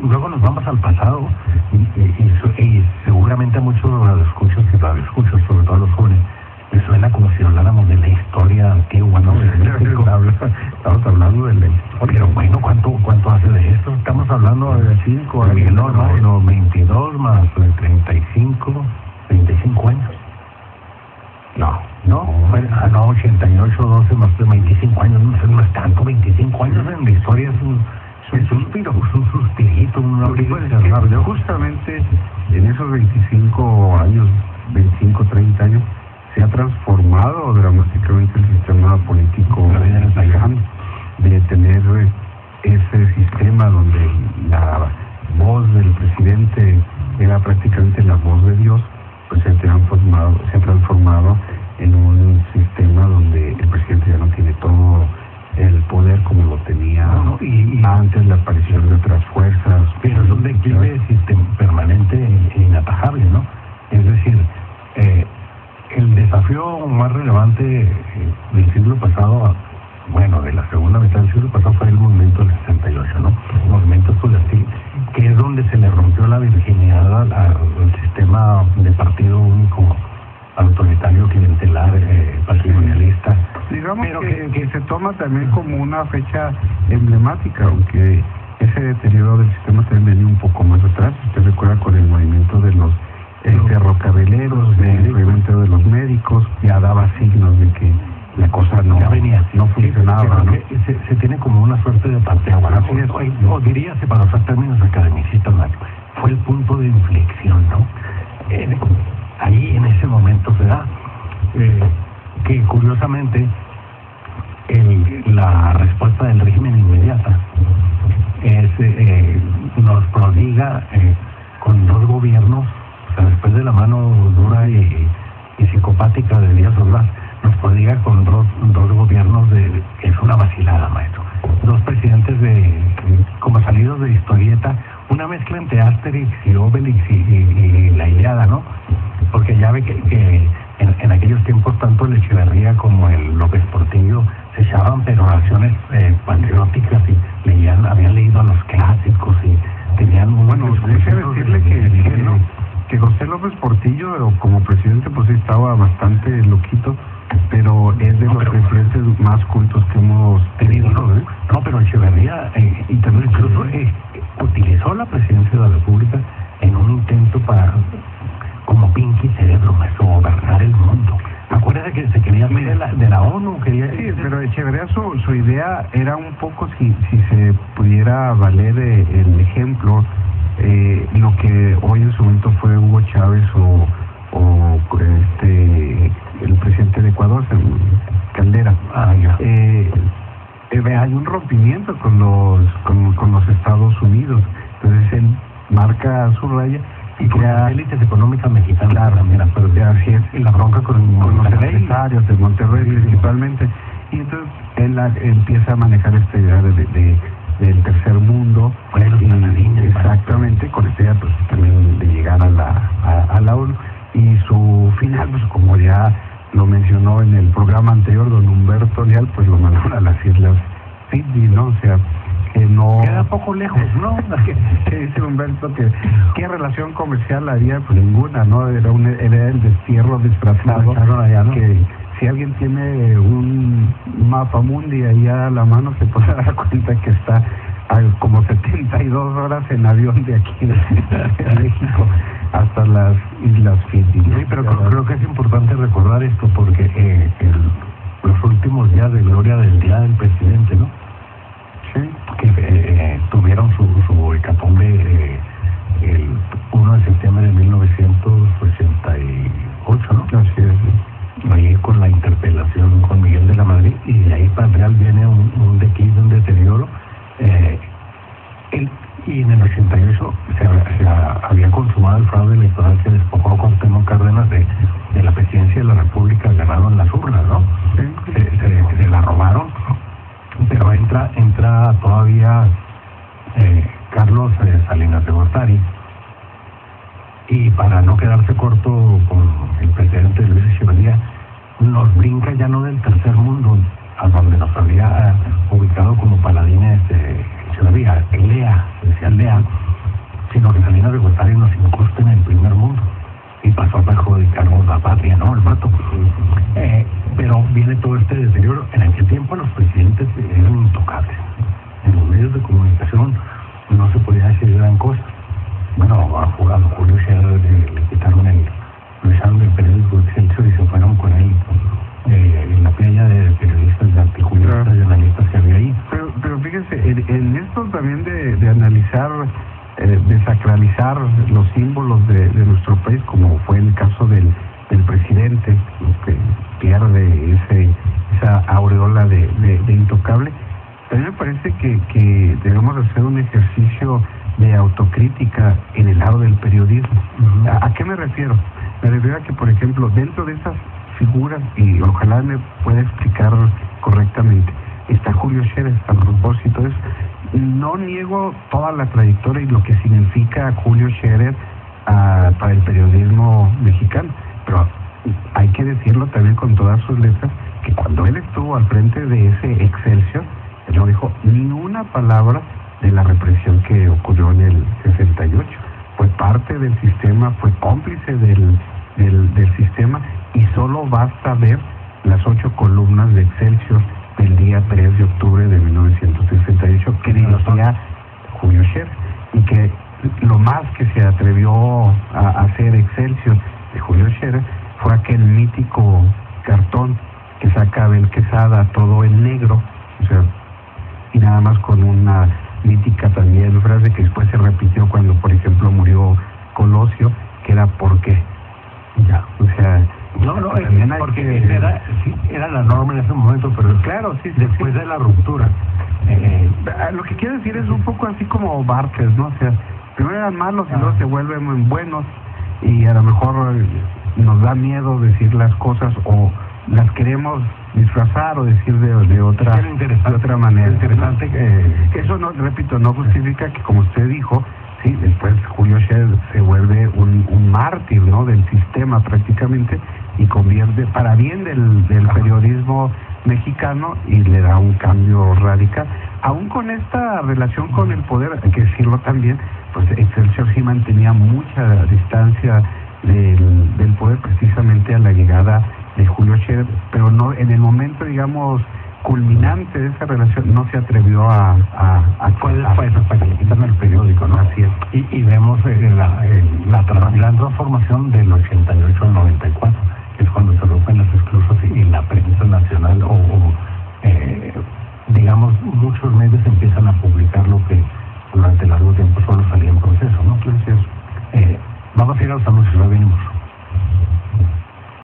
luego nos vamos al pasado y seguramente a muchos radioescuchos y radioescuchos, sobre todo a los jóvenes, les suena como si habláramos de la historia antigua, ¿no? Estamos hablando de la historia. Pero bueno, ¿cuánto hace de esto? Estamos hablando de 5 años. No, 22 más 35 años. No, 88, 12 más 25 años, no es tanto, 25 años en la historia es un suspirito, un abrir y cerrar. Justamente en esos 25 años, 25, 30 años, se ha transformado dramáticamente el sistema político mexicano, de tener ese sistema donde la voz del presidente era prácticamente la voz de Dios, pues se ha transformado en un sistema donde el presidente ya no tiene todo el poder como lo tenía antes, la aparición de otras fuerzas. Pero es un declive permanente e inatajable, ¿no? Es decir, el desafío más relevante del siglo pasado, bueno, de la segunda mitad del siglo pasado, fue el movimiento del 68, ¿no? El movimiento estudiantil, que es donde se le rompió la virginidad al sistema de partido único, autoritario, clientelar, patrimonialista. Digamos que se toma también como una fecha emblemática, aunque ese deterioro del sistema también venía un poco más atrás. Usted recuerda con el movimiento de los ferrocarrileros, del movimiento de los médicos, ya daba signos de que la cosa no funcionaba, ¿no? Se tiene como una suerte de parteaguas, o diríase, para usar términos academicistas, fue el punto de inflexión, ¿no? Ahí en ese momento se da que curiosamente la respuesta del régimen inmediata nos prodiga con dos gobiernos, o sea, después de la mano dura y psicopática de Díaz Ordaz, nos prodiga con dos gobiernos que es una vacilada, maestro. Dos presidentes como salidos de historieta, una mezcla entre Asterix y Obelix y la Ilíada, ¿no? Porque ya ve que en aquellos tiempos tanto el Echeverría como el López Portillo se echaban peroraciones patrióticas y habían leído los clásicos y tenían déjeme decirle que José López Portillo como presidente pues estaba bastante loquito, pero es de los presidentes más cultos que hemos tenido, ¿no? No, pero Echeverría incluso utilizó la presidencia de la República en un intento para, como Pinky Cerebro, gobernar el mundo. Acuérdate que se quería ir de la ONU, Sí, pero Echeverría su idea era un poco si se pudiera valer el ejemplo, lo que hoy en su momento fue Hugo Chávez o el presidente de Ecuador, Caldera. Hay un rompimiento con los Estados Unidos, entonces él marca su raya y crea élites económicas mexicanas. Claro, mira, pero así es la bronca con los empresarios de Monterrey principalmente, y entonces él empieza a manejar esta idea del tercer mundo, exactamente, con esta idea pues también de llegar a la ONU, y su final, pues como ya lo mencionó en el programa anterior don Humberto Leal, pues lo mandaron a las Islas Fiji, ¿no? O sea, que no... Queda poco lejos, ¿no? que dice Humberto que ¿qué relación comercial había? Pues ninguna, ¿no? Era el destierro disfrazado, allá, ¿no? Que si alguien tiene un mapa mundi ahí a la mano se puede dar cuenta que está a como 72 horas en avión de aquí de México hasta las Islas Fiji. Sí, pero creo que es importante recordar esto porque los últimos días de gloria del Día del Presidente, ¿no? Sí. Que tuvieron su hecatombe el 1 de septiembre de 1988, ¿no? Así es. Ahí con la interpelación con Miguel de la Madrid, y de ahí para real viene un declive, un deterioro. Y en el 88 se había consumado el fraude electoral que despojó a Cuauhtémoc Cárdenas de la presidencia de la República, ganado en las urnas, ¿no? Sí. Se la robaron, pero entra todavía Carlos Salinas de Gortari, y para no quedarse corto con el presidente Luis Echeverría, nos brinca ya no del tercer mundo, a donde nos había ubicado como paladines de Echeverría, Lea, decía Lea, sino que Salinas de Gortari nos incrusta en el primer mundo y pasó a perjudicarnos la patria, ¿no? El vato. Pero viene todo este deterioro. En aquel tiempo los presidentes eran intocables. En los medios de comunicación no se podía decir gran cosa. Bueno, a Julio Scherer le quitaron lo echaron del periódico Excelsior y se fueron con él en la playa de periodistas, de antijuristas y analistas que había ahí. Pero fíjese, en esto también de analizar, desacralizar los símbolos de nuestro país, como fue el caso del presidente, que pierde esa aureola de intocable, a mí me parece que debemos hacer un ejercicio de autocrítica en el lado del periodismo. ¿A qué me refiero? Me refiero a que, por ejemplo, dentro de esas figuras, y ojalá me pueda explicar correctamente, está Julio Scherer. A propósito de eso, no niego toda la trayectoria y lo que significa Julio Scherer para el periodismo mexicano, pero hay que decirlo también con todas sus letras, que cuando él estuvo al frente de ese Excelsior, él no dijo ni una palabra de la represión que ocurrió en el 68. Fue parte del sistema, fue cómplice del sistema, y solo basta ver las 8 columnas de Excelsior del día 3 de octubre de 1968 que dirigía Julio Scherer, y que lo más que se atrevió a hacer Excelsior de Julio Scherer fue aquel mítico cartón que saca Abel Quesada todo en negro, o sea, y nada más con una mítica también frase que después se repitió cuando, por ejemplo, murió Colosio, que era ¿por qué? Ya, o sea, también hay porque era la norma en ese momento, pero claro, sí, después de la ruptura. Lo que quiero decir es un poco así como Barker, ¿no? O sea, primero eran malos y luego se vuelven buenos, y a lo mejor nos da miedo decir las cosas o las queremos disfrazar o decir de otra manera. Interesante que eso, no, repito, no justifica que, como usted dijo, sí, después Julio Scherer se vuelve un mártir, ¿no?, del sistema prácticamente, y convierte para bien del periodismo mexicano, y le da un cambio radical. Aún con esta relación con el poder, hay que decirlo también, pues Excelsior sí mantenía mucha distancia del poder, precisamente a la llegada de Julio Scherer, pero no en el momento, digamos, culminante de esa relación, no se atrevió a fue después, hasta que le quitan el periódico, ¿no? Así es. Y vemos la gran transformación del 88 al 94, que es cuando se rompen las esclusas y la prensa nacional digamos, muchos medios empiezan a publicar lo que durante largo tiempo solo salía en proceso, ¿no? Entonces, vamos a ir a los anuncios, ya venimos.